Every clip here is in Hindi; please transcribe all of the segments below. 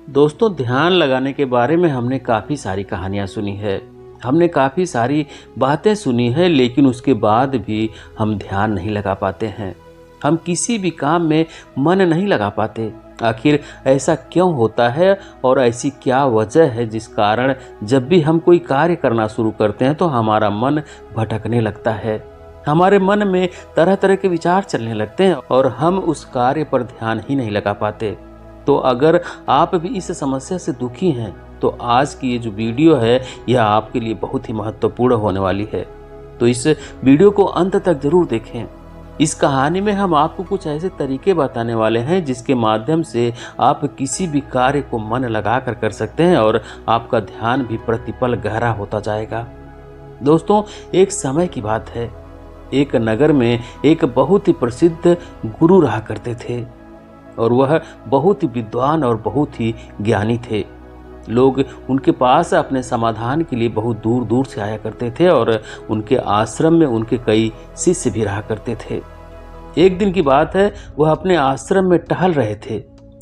दोस्तों, ध्यान लगाने के बारे में हमने काफ़ी सारी कहानियाँ सुनी है। हमने काफ़ी सारी बातें सुनी है, लेकिन उसके बाद भी हम ध्यान नहीं लगा पाते हैं। हम किसी भी काम में मन नहीं लगा पाते। आखिर ऐसा क्यों होता है और ऐसी क्या वजह है जिस कारण जब भी हम कोई कार्य करना शुरू करते हैं तो हमारा मन भटकने लगता है। हमारे मन में तरह तरह के विचार चलने लगते हैं और हम उस कार्य पर ध्यान ही नहीं लगा पाते। तो अगर आप भी इस समस्या से दुखी हैं तो आज की ये जो वीडियो है यह आपके लिए बहुत ही महत्वपूर्ण होने वाली है। तो इस वीडियो को अंत तक जरूर देखें। इस कहानी में हम आपको कुछ ऐसे तरीके बताने वाले हैं जिसके माध्यम से आप किसी भी कार्य को मन लगाकर कर सकते हैं और आपका ध्यान भी प्रतिपल गहरा होता जाएगा। दोस्तों, एक समय की बात है। एक नगर में एक बहुत ही प्रसिद्ध गुरु रहा करते थे और वह बहुत ही विद्वान और बहुत ही ज्ञानी थे। लोग उनके पास अपने समाधान के लिए बहुत दूर दूर से आया करते थे और उनके आश्रम में उनके कई शिष्य भी रहा करते थे। एक दिन की बात है, वह अपने आश्रम में टहल रहे थे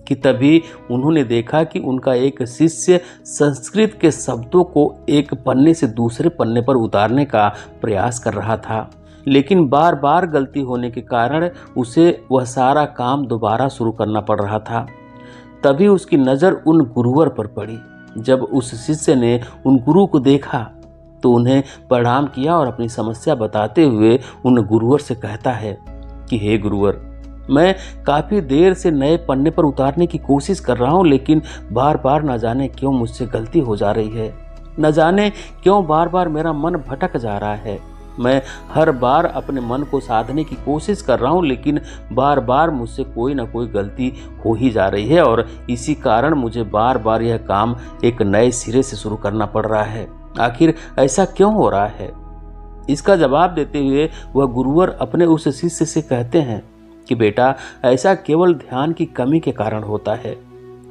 कि तभी उन्होंने देखा कि उनका एक शिष्य संस्कृत के शब्दों को एक पन्ने से दूसरे पन्ने पर उतारने का प्रयास कर रहा था, लेकिन बार बार गलती होने के कारण उसे वह सारा काम दोबारा शुरू करना पड़ रहा था। तभी उसकी नज़र उन गुरुवर पर पड़ी। जब उस शिष्य ने उन गुरु को देखा तो उन्हें प्रणाम किया और अपनी समस्या बताते हुए उन गुरुवर से कहता है कि हे गुरुवर, मैं काफ़ी देर से नए पन्ने पर उतारने की कोशिश कर रहा हूँ, लेकिन बार बार न जाने क्यों मुझसे गलती हो जा रही है। न जाने क्यों बार बार मेरा मन भटक जा रहा है। मैं हर बार अपने मन को साधने की कोशिश कर रहा हूँ, लेकिन बार बार मुझसे कोई ना कोई गलती हो ही जा रही है और इसी कारण मुझे बार बार यह काम एक नए सिरे से शुरू करना पड़ रहा है। आखिर ऐसा क्यों हो रहा है? इसका जवाब देते हुए वह गुरुवर अपने उस शिष्य से कहते हैं कि बेटा, ऐसा केवल ध्यान की कमी के कारण होता है,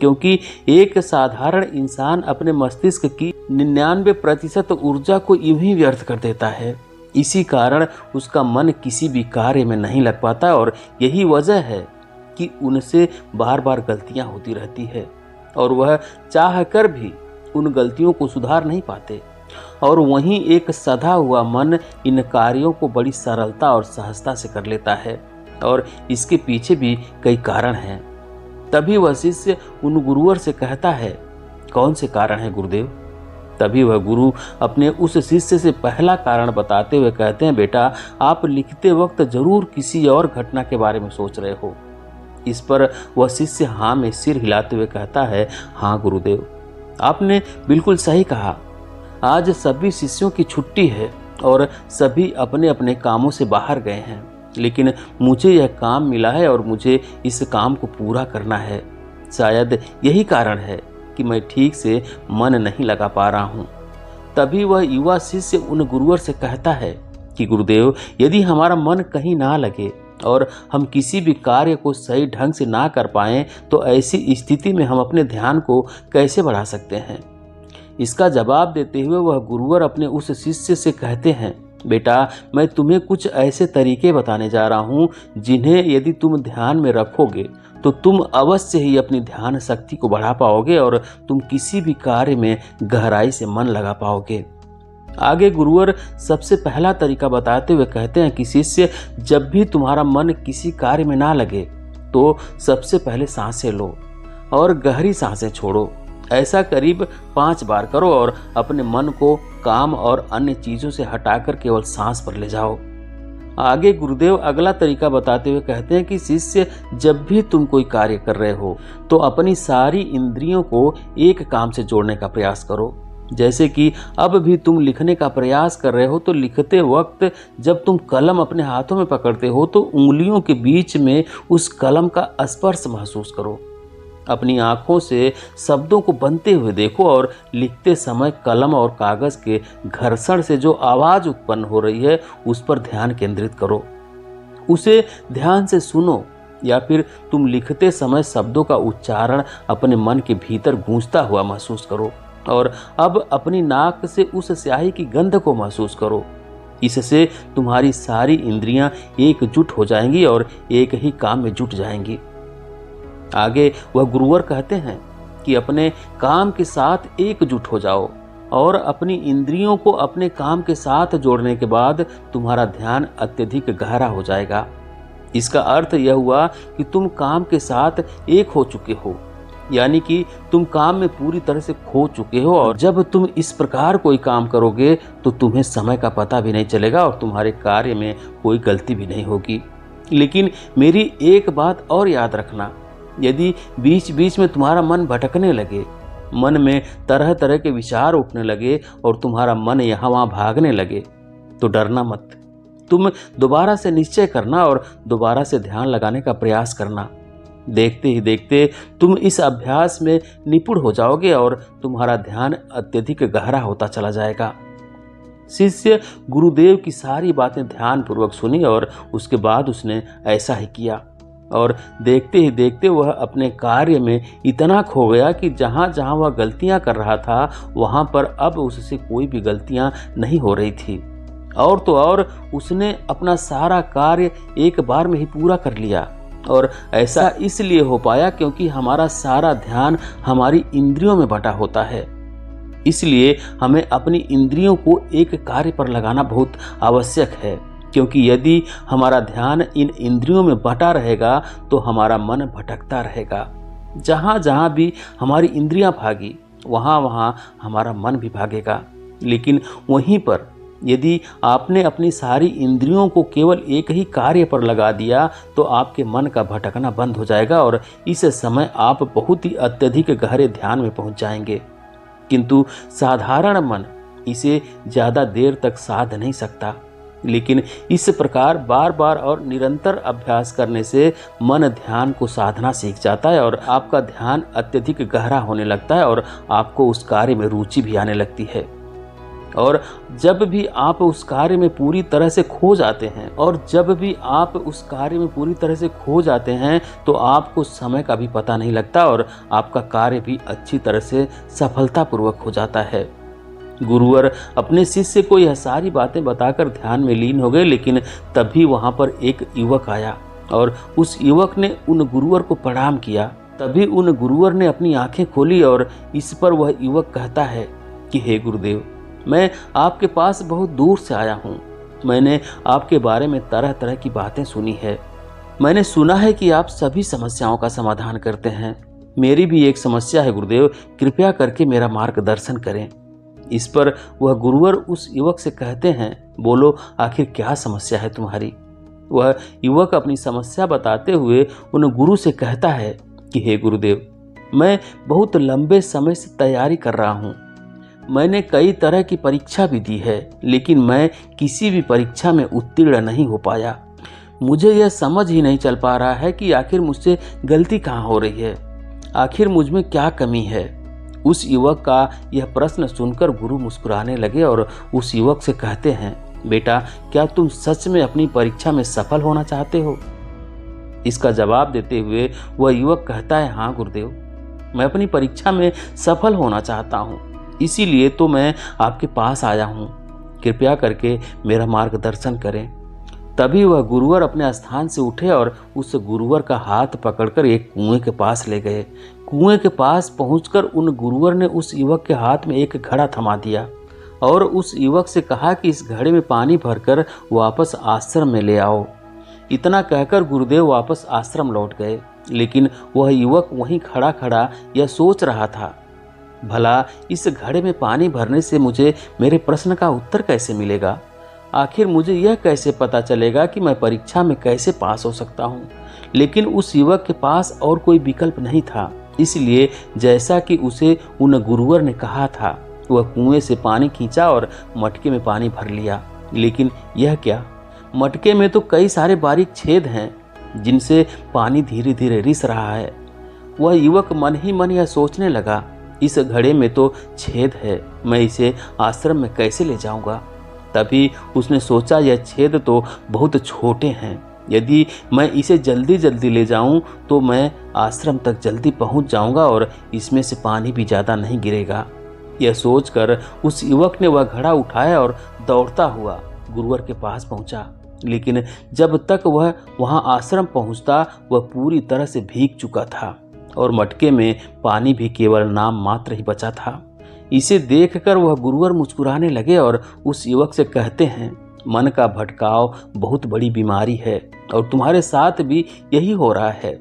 क्योंकि एक साधारण इंसान अपने मस्तिष्क की 99% ऊर्जा को यूं ही व्यर्थ कर देता है। इसी कारण उसका मन किसी भी कार्य में नहीं लग पाता और यही वजह है कि उनसे बार बार गलतियां होती रहती है और वह चाह कर भी उन गलतियों को सुधार नहीं पाते। और वहीं एक सधा हुआ मन इन कार्यों को बड़ी सरलता और सहजता से कर लेता है और इसके पीछे भी कई कारण हैं। तभी वह शिष्य उन गुरुवर से कहता है, कौन से कारण है गुरुदेव? तभी वह गुरु अपने उस शिष्य से पहला कारण बताते हुए कहते हैं, बेटा, आप लिखते वक्त जरूर किसी और घटना के बारे में सोच रहे हो। इस पर वह शिष्य हाँ में सिर हिलाते हुए कहता है, हाँ गुरुदेव, आपने बिल्कुल सही कहा। आज सभी शिष्यों की छुट्टी है और सभी अपने अपने कामों से बाहर गए हैं, लेकिन मुझे यह काम मिला है और मुझे इस काम को पूरा करना है। शायद यही कारण है कि मैं ठीक से मन नहीं लगा पा रहा हूँ। तभी वह युवा शिष्य उन गुरुवर से कहता है कि गुरुदेव, यदि हमारा मन कहीं ना लगे और हम किसी भी कार्य को सही ढंग से ना कर पाएं तो ऐसी स्थिति में हम अपने ध्यान को कैसे बढ़ा सकते हैं? इसका जवाब देते हुए वह गुरुवर अपने उस शिष्य से कहते हैं, बेटा, मैं तुम्हें कुछ ऐसे तरीके बताने जा रहा हूँ जिन्हें यदि तुम ध्यान में रखोगे तो तुम अवश्य ही अपनी ध्यान शक्ति को बढ़ा पाओगे और तुम किसी भी कार्य में गहराई से मन लगा पाओगे। आगे गुरुवर सबसे पहला तरीका बताते हुए कहते हैं कि शिष्य, जब भी तुम्हारा मन किसी कार्य में ना लगे तो सबसे पहले सांसें लो और गहरी सांसें छोड़ो। ऐसा करीब 5 बार करो और अपने मन को काम और अन्य चीजों से हटाकर केवल सांस पर ले जाओ। आगे गुरुदेव अगला तरीका बताते हुए कहते हैं कि शिष्य, जब भी तुम कोई कार्य कर रहे हो तो अपनी सारी इंद्रियों को एक काम से जोड़ने का प्रयास करो। जैसे कि अब भी तुम लिखने का प्रयास कर रहे हो तो लिखते वक्त जब तुम कलम अपने हाथों में पकड़ते हो तो उंगलियों के बीच में उस कलम का स्पर्श महसूस करो। अपनी आंखों से शब्दों को बनते हुए देखो और लिखते समय कलम और कागज के घर्षण से जो आवाज उत्पन्न हो रही है उस पर ध्यान केंद्रित करो। उसे ध्यान से सुनो या फिर तुम लिखते समय शब्दों का उच्चारण अपने मन के भीतर गूंजता हुआ महसूस करो और अब अपनी नाक से उस स्याही की गंध को महसूस करो। इससे तुम्हारी सारी इंद्रियां एकजुट हो जाएंगी और एक ही काम में जुट जाएंगी। आगे वह गुरुवर कहते हैं कि अपने काम के साथ एकजुट हो जाओ और अपनी इंद्रियों को अपने काम के साथ जोड़ने के बाद तुम्हारा ध्यान अत्यधिक गहरा हो जाएगा। इसका अर्थ यह हुआ कि तुम काम के साथ एक हो चुके हो, यानी कि तुम काम में पूरी तरह से खो चुके हो। और जब तुम इस प्रकार कोई काम करोगे तो तुम्हें समय का पता भी नहीं चलेगा और तुम्हारे कार्य में कोई गलती भी नहीं होगी। लेकिन मेरी एक बात और याद रखना, यदि बीच बीच में तुम्हारा मन भटकने लगे, मन में तरह तरह के विचार उठने लगे और तुम्हारा मन यहाँ वहाँ भागने लगे, तो डरना मत। तुम दोबारा से निश्चय करना और दोबारा से ध्यान लगाने का प्रयास करना। देखते ही देखते तुम इस अभ्यास में निपुण हो जाओगे और तुम्हारा ध्यान अत्यधिक गहरा होता चला जाएगा। शिष्य गुरुदेव की सारी बातें ध्यानपूर्वक सुनी और उसके बाद उसने ऐसा ही किया और देखते ही देखते वह अपने कार्य में इतना खो गया कि जहाँ जहाँ वह गलतियाँ कर रहा था वहाँ पर अब उससे कोई भी गलतियाँ नहीं हो रही थी। और तो और उसने अपना सारा कार्य एक बार में ही पूरा कर लिया। और ऐसा इसलिए हो पाया क्योंकि हमारा सारा ध्यान हमारी इंद्रियों में बटा होता है। इसलिए हमें अपनी इंद्रियों को एक कार्य पर लगाना बहुत आवश्यक है, क्योंकि यदि हमारा ध्यान इन इंद्रियों में बटा रहेगा तो हमारा मन भटकता रहेगा। जहाँ जहाँ भी हमारी इंद्रियां भागी वहाँ वहाँ हमारा मन भी भागेगा। लेकिन वहीं पर यदि आपने अपनी सारी इंद्रियों को केवल एक ही कार्य पर लगा दिया तो आपके मन का भटकना बंद हो जाएगा और इस समय आप बहुत ही अत्यधिक गहरे ध्यान में पहुंच जाएंगे। किंतु साधारण मन इसे ज़्यादा देर तक साध नहीं सकता। लेकिन इस प्रकार बार बार और निरंतर अभ्यास करने से मन ध्यान को साधना सीख जाता है और आपका ध्यान अत्यधिक गहरा होने लगता है और आपको उस कार्य में रुचि भी आने लगती है। और जब भी आप उस कार्य में पूरी तरह से खो जाते हैं तो आपको समय का भी पता नहीं लगता और आपका कार्य भी अच्छी तरह से सफलतापूर्वक हो जाता है। गुरुवर अपने शिष्य को यह सारी बातें बताकर ध्यान में लीन हो गए। लेकिन तभी वहां पर एक युवक आया और उस युवक ने उन गुरुवर को प्रणाम किया। तभी उन गुरुवर ने अपनी आंखें खोली और इस पर वह युवक कहता है कि हे गुरुदेव, मैं आपके पास बहुत दूर से आया हूँ। मैंने आपके बारे में तरह तरह की बातें सुनी है। मैंने सुना है कि आप सभी समस्याओं का समाधान करते हैं। मेरी भी एक समस्या है गुरुदेव, कृपया करके मेरा मार्गदर्शन करें। इस पर वह गुरुवर उस युवक से कहते हैं, बोलो आखिर क्या समस्या है तुम्हारी। वह युवक अपनी समस्या बताते हुए उन गुरु से कहता है कि हे गुरुदेव, मैं बहुत लंबे समय से तैयारी कर रहा हूँ। मैंने कई तरह की परीक्षा भी दी है, लेकिन मैं किसी भी परीक्षा में उत्तीर्ण नहीं हो पाया। मुझे यह समझ ही नहीं चल पा रहा है कि आखिर मुझसे गलती कहाँ हो रही है, आखिर मुझ में क्या कमी है। उस युवक का यह प्रश्न सुनकर गुरु मुस्कुराने लगे और उस युवक से कहते हैं, बेटा, क्या तुम सच में अपनी परीक्षा में सफल होना चाहते हो? इसका जवाब देते हुए वह युवक कहता है, हाँ गुरुदेव, मैं अपनी परीक्षा में सफल होना चाहता हूँ, इसीलिए तो मैं आपके पास आया हूँ। कृपया करके मेरा मार्गदर्शन करें। तभी वह गुरुवर अपने स्थान से उठे और उस गुरुवर का हाथ पकड़कर एक कुएं के पास ले गए। कुएं के पास पहुंचकर उन गुरुवर ने उस युवक के हाथ में एक घड़ा थमा दिया और उस युवक से कहा कि इस घड़े में पानी भरकर वापस आश्रम में ले आओ। इतना कहकर गुरुदेव वापस आश्रम लौट गए। लेकिन वह युवक वहीं खड़ा खड़ा यह सोच रहा था, भला इस घड़े में पानी भरने से मुझे मेरे प्रश्न का उत्तर कैसे मिलेगा? आखिर मुझे यह कैसे पता चलेगा कि मैं परीक्षा में कैसे पास हो सकता हूँ? लेकिन उस युवक के पास और कोई विकल्प नहीं था। इसलिए जैसा कि उसे उन गुरुवर ने कहा था, वह कुएं से पानी खींचा और मटके में पानी भर लिया। लेकिन यह क्या, मटके में तो कई सारे बारीक छेद हैं जिनसे पानी धीरे धीरे रिस रहा है। वह युवक मन ही मन यह सोचने लगा, इस घड़े में तो छेद है, मैं इसे आश्रम में कैसे ले जाऊंगा? तभी उसने सोचा, यह छेद तो बहुत छोटे हैं, यदि मैं इसे जल्दी जल्दी ले जाऊं तो मैं आश्रम तक जल्दी पहुंच जाऊंगा और इसमें से पानी भी ज़्यादा नहीं गिरेगा। यह सोचकर उस युवक ने वह घड़ा उठाया और दौड़ता हुआ गुरुवर के पास पहुंचा। लेकिन जब तक वह वहां आश्रम पहुंचता, वह पूरी तरह से भीग चुका था और मटके में पानी भी केवल नाम मात्र ही बचा था। इसे देखकर वह गुरुवर मुस्कुराने लगे और उस युवक से कहते हैं, मन का भटकाव बहुत बड़ी बीमारी है और तुम्हारे साथ भी यही हो रहा है।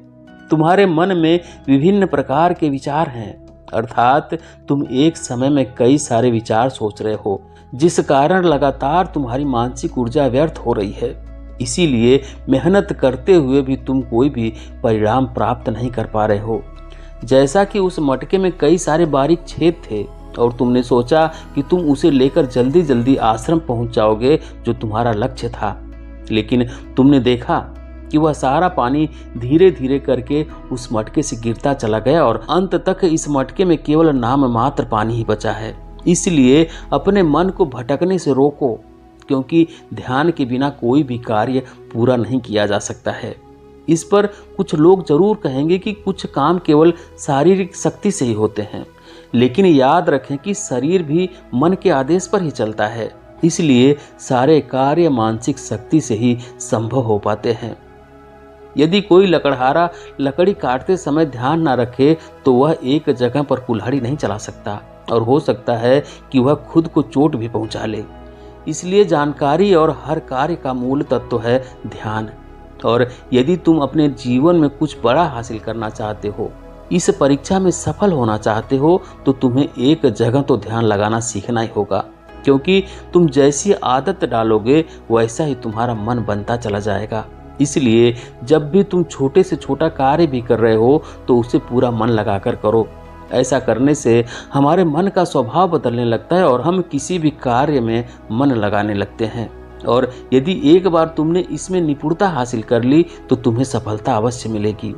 तुम्हारे मन में विभिन्न प्रकार के विचार हैं, अर्थात तुम एक समय में कई सारे विचार सोच रहे हो, जिस कारण लगातार तुम्हारी मानसिक ऊर्जा व्यर्थ हो रही है। इसीलिए मेहनत करते हुए भी तुम कोई भी परिणाम प्राप्त नहीं कर पा रहे हो। जैसा कि उस मटके में कई सारे बारीक छेद थे और तुमने सोचा कि तुम उसे लेकर जल्दी जल्दी आश्रम पहुंच जाओगे, जो तुम्हारा लक्ष्य था, लेकिन तुमने देखा कि वह सारा पानी धीरे धीरे करके उस मटके से गिरता चला गया और अंत तक इस मटके में केवल नाम मात्र पानी ही बचा है। इसलिए अपने मन को भटकने से रोको, क्योंकि ध्यान के बिना कोई भी कार्य पूरा नहीं किया जा सकता है। इस पर कुछ लोग जरूर कहेंगे कि कुछ काम केवल शारीरिक शक्ति से ही होते हैं, लेकिन याद रखें कि शरीर भी मन के आदेश पर ही चलता है। इसलिए सारे कार्य मानसिक शक्ति से ही संभव हो पाते हैं। यदि कोई लकड़हारा लकड़ी काटते समय ध्यान न रखे तो वह एक जगह पर कुल्हाड़ी नहीं चला सकता और हो सकता है कि वह खुद को चोट भी पहुंचा ले। इसलिए जानकारी और हर कार्य का मूल तत्व है ध्यान। और यदि तुम अपने जीवन में कुछ बड़ा हासिल करना चाहते हो, इस परीक्षा में सफल होना चाहते हो, तो तुम्हें एक जगह तो ध्यान लगाना सीखना ही होगा, क्योंकि तुम जैसी आदत डालोगे वैसा ही तुम्हारा मन बनता चला जाएगा। इसलिए जब भी तुम छोटे से छोटा कार्य भी कर रहे हो तो उसे पूरा मन लगाकर करो। ऐसा करने से हमारे मन का स्वभाव बदलने लगता है और हम किसी भी कार्य में मन लगाने लगते हैं। और यदि एक बार तुमने इसमें निपुणता हासिल कर ली तो तुम्हें सफलता अवश्य मिलेगी।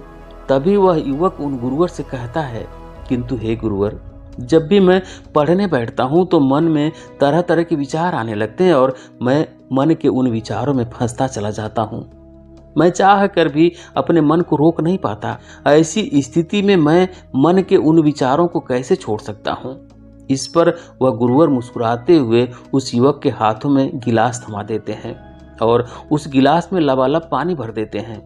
तभी वह युवक उन गुरुवर से कहता है, किंतु हे गुरुवर, जब भी मैं पढ़ने बैठता हूँ तो मन में तरह तरह के विचार आने लगते हैं और मैं मन के उन विचारों में फंसता चला जाता हूँ। मैं चाह कर भी अपने मन को रोक नहीं पाता। ऐसी स्थिति में मैं मन के उन विचारों को कैसे छोड़ सकता हूँ। इस पर वह गुरुवर मुस्कुराते हुए उस युवक के हाथों में गिलास थमा देते हैं और उस गिलास में लबालब पानी भर देते हैं।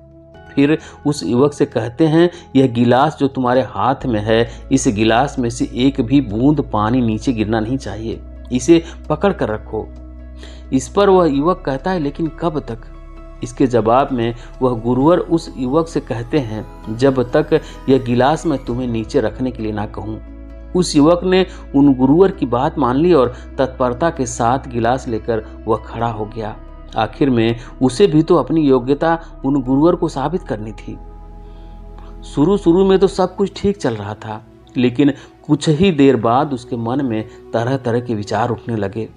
फिर उस युवक से कहते हैं, यह गिलास जो तुम्हारे हाथ में है, इस गिलास में से एक भी बूंद पानी नीचे गिरना नहीं चाहिए, इसे पकड़ कर रखो। इस पर वह युवक कहता है, लेकिन कब तक? इसके जवाब में वह गुरुवर उस युवक से कहते हैं, जब तक यह गिलास मैं तुम्हें नीचे रखने के लिए ना कहूँ। उस युवक ने उन गुरुवर की बात मान ली और तत्परता के साथ गिलास लेकर वह खड़ा हो गया। आखिर में उसे भी तो अपनी योग्यता उन गुरुवर को साबित करनी थी। शुरू में तो सब कुछ ठीक चल रहा था, लेकिन कुछ ही देर बाद उसके मन में तरह तरह के विचार उठने लगे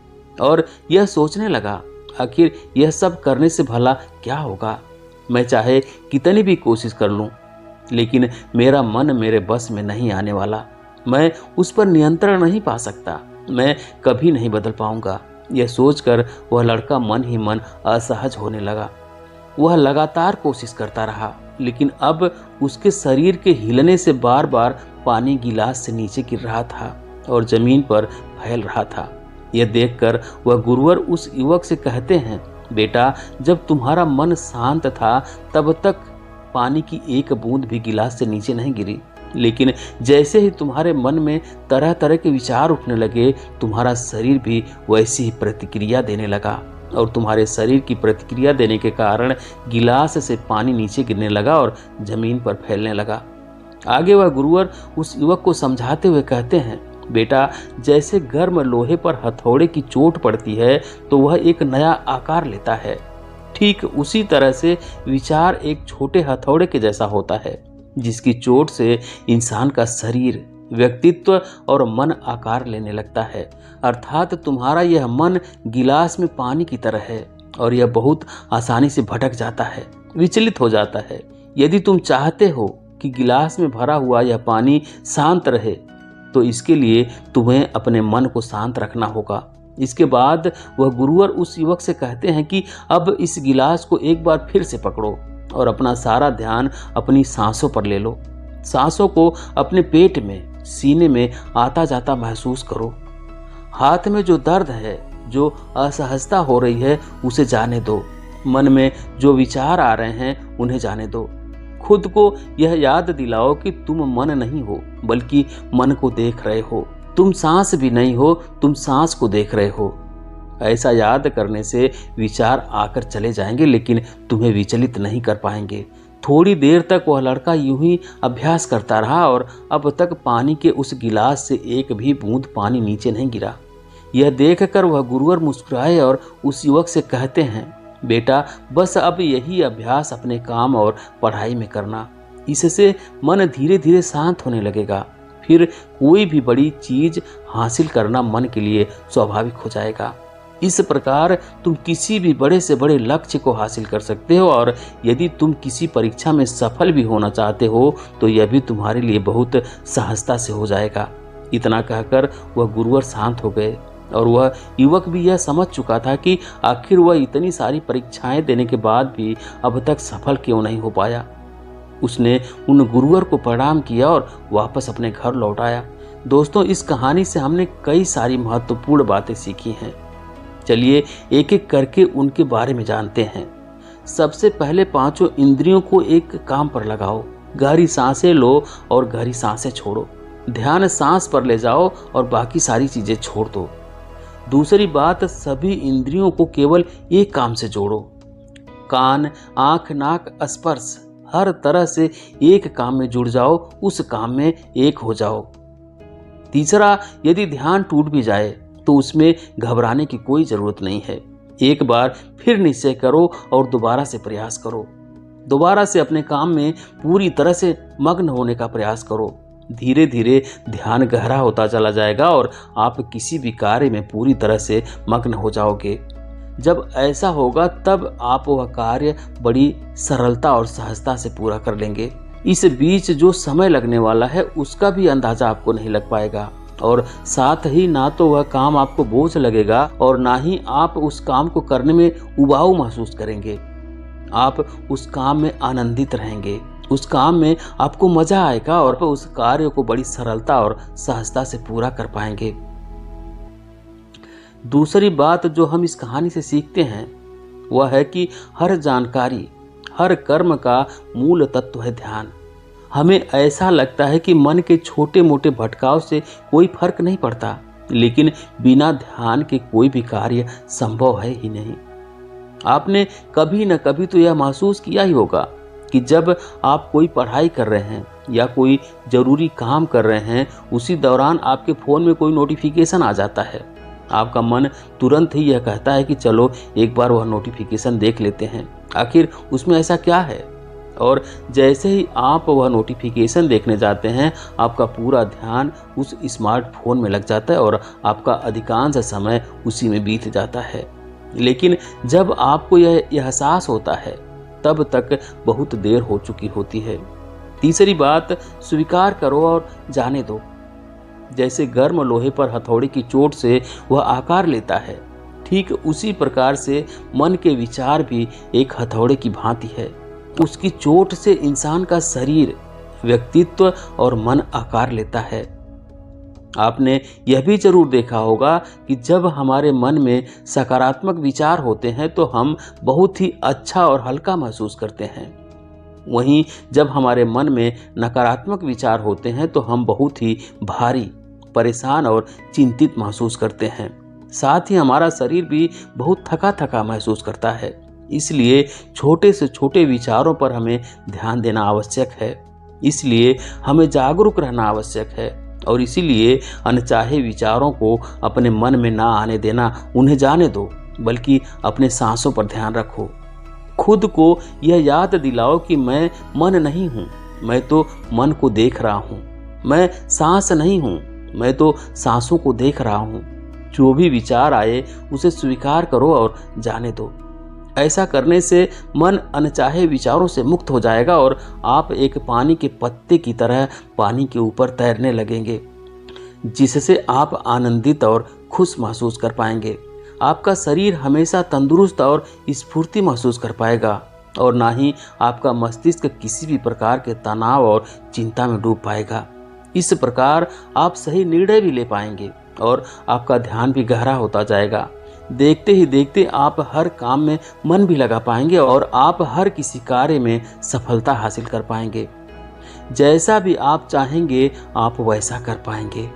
और यह सोचने लगा, आखिर यह सब करने से भला क्या होगा। मैं चाहे कितनी भी कोशिश कर लूं, लेकिन मेरा मन मेरे बस में नहीं आने वाला। मैं उस पर नियंत्रण नहीं पा सकता। मैं कभी नहीं बदल पाऊंगा। यह सोचकर वह लड़का मन ही मन असहज होने लगा। वह लगातार कोशिश करता रहा, लेकिन अब उसके शरीर के हिलने से बार बार पानी गिलास से नीचे गिर रहा था और जमीन पर फैल रहा था। यह देखकर वह गुरुवर उस युवक से कहते हैं, बेटा, जब तुम्हारा मन शांत था तब तक पानी की एक बूंद भी गिलास से नीचे नहीं गिरी, लेकिन जैसे ही तुम्हारे मन में तरह तरह के विचार उठने लगे, तुम्हारा शरीर भी वैसी ही प्रतिक्रिया देने लगा और तुम्हारे शरीर की प्रतिक्रिया देने के कारण गिलास से पानी नीचे गिरने लगा और जमीन पर फैलने लगा। आगे वह गुरुवर उस युवक को समझाते हुए कहते हैं, बेटा, जैसे गर्म लोहे पर हथौड़े की चोट पड़ती है तो वह एक नया आकार लेता है, ठीक उसी तरह से विचार एक छोटे हथौड़े के जैसा होता है, जिसकी चोट से इंसान का शरीर, व्यक्तित्व और मन आकार लेने लगता है। अर्थात तुम्हारा यह मन गिलास में पानी की तरह है और यह बहुत आसानी से भटक जाता है, विचलित हो जाता है। यदि तुम चाहते हो कि गिलास में भरा हुआ यह पानी शांत रहे, तो इसके लिए तुम्हें अपने मन को शांत रखना होगा। इसके बाद वह गुरुवर उस युवक से कहते हैं कि अब इस गिलास को एक बार फिर से पकड़ो और अपना सारा ध्यान अपनी सांसों पर ले लो। सांसों को अपने पेट में, सीने में आता जाता महसूस करो। हाथ में जो दर्द है, जो असहजता हो रही है, उसे जाने दो। मन में जो विचार आ रहे हैं, उन्हें जाने दो। खुद को यह याद दिलाओ कि तुम मन नहीं हो, बल्कि मन को देख रहे हो। तुम सांस भी नहीं हो, तुम सांस को देख रहे हो। ऐसा याद करने से विचार आकर चले जाएंगे, लेकिन तुम्हें विचलित नहीं कर पाएंगे। थोड़ी देर तक वह लड़का यूं ही अभ्यास करता रहा और अब तक पानी के उस गिलास से एक भी बूंद पानी नीचे नहीं गिरा। यह देखकर वह गुरुवर मुस्कुराए और उस युवक से कहते हैं, बेटा बस अब यही अभ्यास अपने काम और पढ़ाई में करना। इससे मन धीरे धीरे शांत होने लगेगा। फिर कोई भी बड़ी चीज हासिल करना मन के लिए स्वाभाविक हो जाएगा। इस प्रकार तुम किसी भी बड़े से बड़े लक्ष्य को हासिल कर सकते हो और यदि तुम किसी परीक्षा में सफल भी होना चाहते हो तो यह भी तुम्हारे लिए बहुत सहजता से हो जाएगा। इतना कहकर वह गुरुवर शांत हो गए और वह युवक भी यह समझ चुका था कि आखिर वह इतनी सारी परीक्षाएं देने के बाद भी अब तक सफल क्यों नहीं हो पाया। उसने उन गुरुवर को प्रणाम किया और वापस अपने घर लौट आया। दोस्तों, इस कहानी से हमने कई सारी महत्वपूर्ण बातें सीखी हैं। चलिए एक एक करके उनके बारे में जानते हैं। सबसे पहले पांचों इंद्रियों को एक काम पर लगाओ। गहरी सांसें लो और गहरी सांसें छोड़ो। ध्यान सांस पर ले जाओ और बाकी सारी चीजें छोड़ दो। दूसरी बात, सभी इंद्रियों को केवल एक काम से जोड़ो। कान, आंख, नाक, स्पर्श, हर तरह से एक काम में जुड़ जाओ, उस काम में एक हो जाओ। तीसरा, यदि ध्यान टूट भी जाए तो उसमें घबराने की कोई जरूरत नहीं है। एक बार फिर निश्चय करो और दोबारा से प्रयास करो। दोबारा से अपने काम में पूरी तरह से मग्न होने का प्रयास करो। धीरे धीरे ध्यान गहरा होता चला जाएगा और आप किसी भी कार्य में पूरी तरह से मग्न हो जाओगे। जब ऐसा होगा तब आप वह कार्य बड़ी सरलता और सहजता से पूरा कर लेंगे। इस बीच जो समय लगने वाला है उसका भी अंदाजा आपको नहीं लग पाएगा और साथ ही ना तो वह काम आपको बोझ लगेगा और ना ही आप उस काम को करने में उबाऊ महसूस करेंगे। आप उस काम में आनंदित रहेंगे, उस काम में आपको मजा आएगा और उस कार्य को बड़ी सरलता और सहजता से पूरा कर पाएंगे। दूसरी बात जो हम इस कहानी से सीखते हैं वह है कि हर जानकारी, हर कर्म का मूल तत्व है ध्यान। हमें ऐसा लगता है कि मन के छोटे मोटे भटकाव से कोई फर्क नहीं पड़ता, लेकिन बिना ध्यान के कोई भी कार्य संभव है ही नहीं। आपने कभी न कभी तो यह महसूस किया ही होगा कि जब आप कोई पढ़ाई कर रहे हैं या कोई जरूरी काम कर रहे हैं, उसी दौरान आपके फ़ोन में कोई नोटिफिकेशन आ जाता है। आपका मन तुरंत ही यह कहता है कि चलो एक बार वह नोटिफिकेशन देख लेते हैं, आखिर उसमें ऐसा क्या है। और जैसे ही आप वह नोटिफिकेशन देखने जाते हैं, आपका पूरा ध्यान उस स्मार्टफोन में लग जाता है और आपका अधिकांश समय उसी में बीत जाता है। लेकिन जब आपको यह एहसास होता है तब तक बहुत देर हो चुकी होती है। तीसरी बात, स्वीकार करो और जाने दो। जैसे गर्म लोहे पर हथौड़े की चोट से वह आकार लेता है, ठीक उसी प्रकार से मन के विचार भी एक हथौड़े की भांति है। उसकी चोट से इंसान का शरीर, व्यक्तित्व और मन आकार लेता है। आपने यह भी जरूर देखा होगा कि जब हमारे मन में सकारात्मक विचार होते हैं तो हम बहुत ही अच्छा और हल्का महसूस करते हैं। वहीं जब हमारे मन में नकारात्मक विचार होते हैं तो हम बहुत ही भारी, परेशान और चिंतित महसूस करते हैं। साथ ही हमारा शरीर भी बहुत थका थका महसूस करता है। इसलिए छोटे से छोटे विचारों पर हमें ध्यान देना आवश्यक है। इसलिए हमें जागरूक रहना आवश्यक है और इसीलिए अनचाहे विचारों को अपने मन में ना आने देना, उन्हें जाने दो, बल्कि अपने सांसों पर ध्यान रखो। खुद को यह याद दिलाओ कि मैं मन नहीं हूँ, मैं तो मन को देख रहा हूँ। मैं सांस नहीं हूँ, मैं तो सांसों को देख रहा हूँ। जो भी विचार आए उसे स्वीकार करो और जाने दो। ऐसा करने से मन अनचाहे विचारों से मुक्त हो जाएगा और आप एक पानी के पत्ते की तरह पानी के ऊपर तैरने लगेंगे, जिससे आप आनंदित और खुश महसूस कर पाएंगे। आपका शरीर हमेशा तंदुरुस्त और स्फूर्ति महसूस कर पाएगा और ना ही आपका मस्तिष्क किसी भी प्रकार के तनाव और चिंता में डूब पाएगा। इस प्रकार आप सही निर्णय भी ले पाएंगे और आपका ध्यान भी गहरा होता जाएगा। देखते ही देखते आप हर काम में मन भी लगा पाएंगे और आप हर किसी कार्य में सफलता हासिल कर पाएंगे। जैसा भी आप चाहेंगे आप वैसा कर पाएंगे।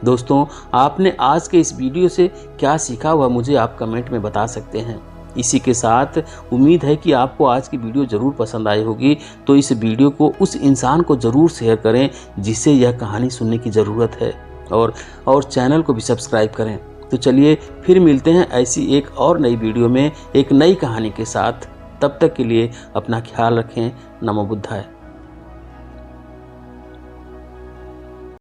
दोस्तों, आपने आज के इस वीडियो से क्या सीखा वह मुझे आप कमेंट में बता सकते हैं। इसी के साथ उम्मीद है कि आपको आज की वीडियो ज़रूर पसंद आई होगी, तो इस वीडियो को उस इंसान को ज़रूर शेयर करें जिसे यह कहानी सुनने की ज़रूरत है, और चैनल को भी सब्सक्राइब करें। तो चलिए फिर मिलते हैं ऐसी एक और नई वीडियो में एक नई कहानी के साथ। तब तक के लिए अपना ख्याल रखें। नमो बुद्धाय।